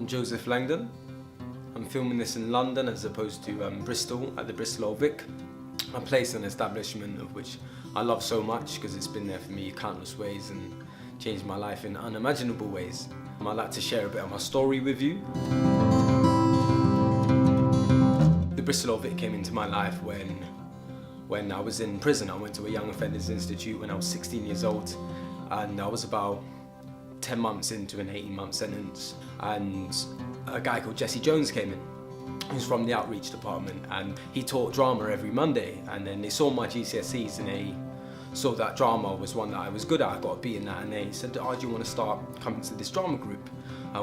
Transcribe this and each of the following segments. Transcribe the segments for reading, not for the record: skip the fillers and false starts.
Joseph Langdon. I'm filming this in London as opposed to Bristol at the Bristol Old Vic, a place and establishment of which I love so much because it's been there for me countless ways and changed my life in unimaginable ways. I'd like to share a bit of my story with you. The Bristol Old Vic came into my life when I was in prison. I went to a Young Offenders Institute when I was 16 years old, and I was about 10 months into an 18-month sentence, and a guy called Jesse Jones came in. He was from the outreach department, and he taught drama every Monday, and then they saw my GCSEs and they saw that drama was one that I was good at. I got a B in that, and they said, "Oh, do you want to start coming to this drama group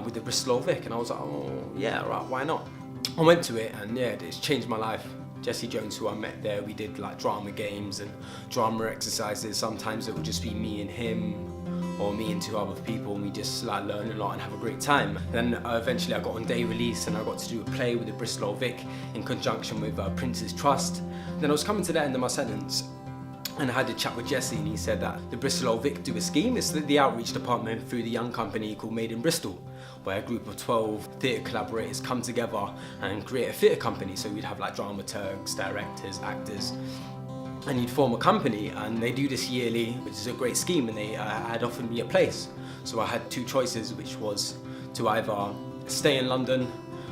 with the Bristol Old Vic?" And I was like, "Oh yeah, right, why not?" I went to it, and yeah, it's changed my life. Jesse Jones, who I met there, we did like drama games and drama exercises. Sometimes it would just be me and him, or me and two other people, and we just like learn a lot and have a great time. Then eventually I got on day release and I got to do a play with the Bristol Old Vic in conjunction with Prince's Trust. Then I was coming to the end of my sentence and I had a chat with Jesse, and he said that the Bristol Old Vic do a scheme. It's the outreach department through the young company called Made in Bristol, where a group of 12 theatre collaborators come together and create a theatre company. So we'd have like dramaturgs, directors, actors, and you'd form a company, and they do this yearly, which is a great scheme, and they had offered me a place. So I had two choices, which was to either stay in London,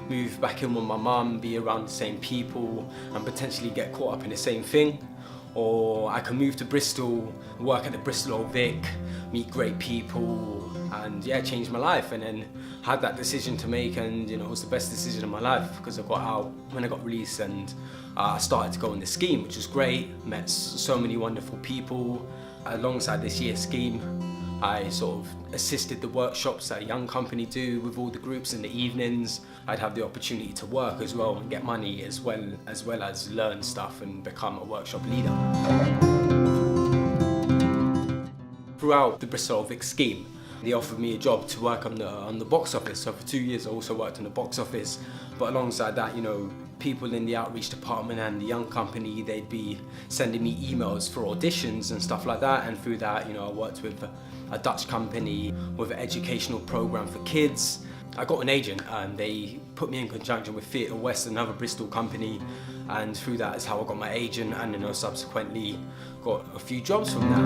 move back in with my mum, be around the same people, and potentially get caught up in the same thing, or I could move to Bristol, work at the Bristol Old Vic, meet great people, and yeah, change my life. And then had that decision to make, and you know, it was the best decision of my life because I got out when I got released, and I started to go on this scheme, which was great. Met so many wonderful people. Alongside this year's scheme, I sort of assisted the workshops that a young company do with all the groups in the evenings. I'd have the opportunity to work as well and get money as well as learn stuff and become a workshop leader. Throughout the Bristol Old Vic scheme, they offered me a job to work on the box office. So for 2 years I also worked on the box office. But alongside that, you know, people in the outreach department and the young company, they'd be sending me emails for auditions and stuff like that. And through that, you know, I worked with a Dutch company with an educational program for kids. I got an agent, and they put me in conjunction with Theatre West, another Bristol company, and through that is how I got my agent, and you know, subsequently got a few jobs from that.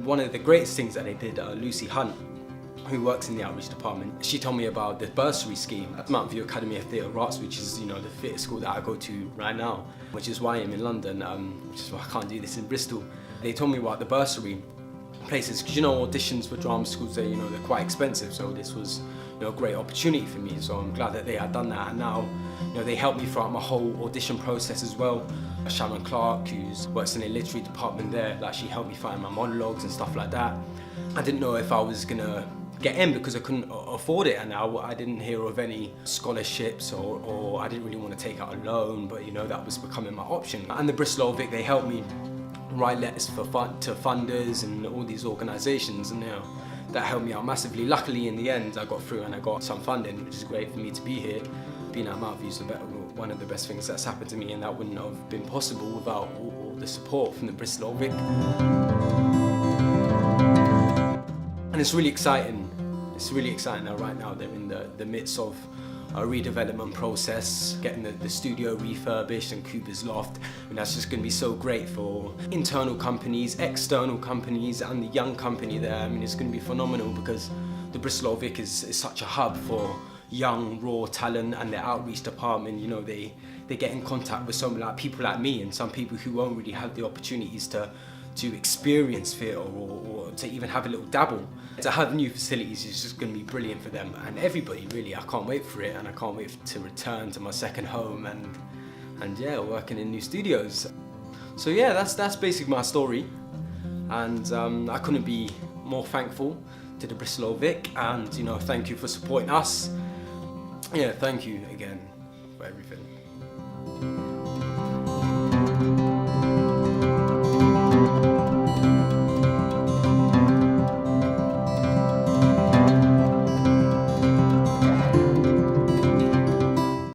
One of the greatest things that they did, Lucy Hunt, who works in the outreach department, she told me about the bursary scheme at Mountain View Academy of Theatre Arts, which is, you know, the theatre school that I go to right now, which is why I'm in London, which is why I can't do this in Bristol. They told me about the bursary places, because you know, auditions for drama schools, they're quite expensive, so this was, you know, a great opportunity for me. So I'm glad that they had done that, and now, you know, they helped me throughout my whole audition process as well. Sharon Clark, who works in the literary department there, like, she helped me find my monologues and stuff like that. I didn't know if I was gonna get in because I couldn't afford it, and I didn't hear of any scholarships, or I didn't really want to take out a loan, but you know, that was becoming my option. And the Bristol Old Vic, they helped me write letters to funders and all these organisations, and you know, that helped me out massively. Luckily, in the end, I got through and I got some funding, which is great for me to be here. Being at Mountain View is one of the best things that's happened to me, and that wouldn't have been possible without all the support from the Bristol Old Vic. And it's really exciting. It's really exciting now. Right now, they're in the midst of a redevelopment process, getting the studio refurbished and Cooper's Loft, and that's just going to be so great for internal companies, external companies, and the young company there. I mean, it's going to be phenomenal because the Bristol Old Vic is such a hub for young, raw talent, and their outreach department, you know, they get in contact with some like people like me and some people who won't really have the opportunities to experience theatre or to even have a little dabble. To have new facilities is just going to be brilliant for them and everybody, really. I can't wait for it, and I can't wait to return to my second home and yeah, working in new studios. So yeah, that's basically my story, and I couldn't be more thankful to the Bristol Old Vic, and you know, thank you for supporting us. Yeah, thank you again for everything.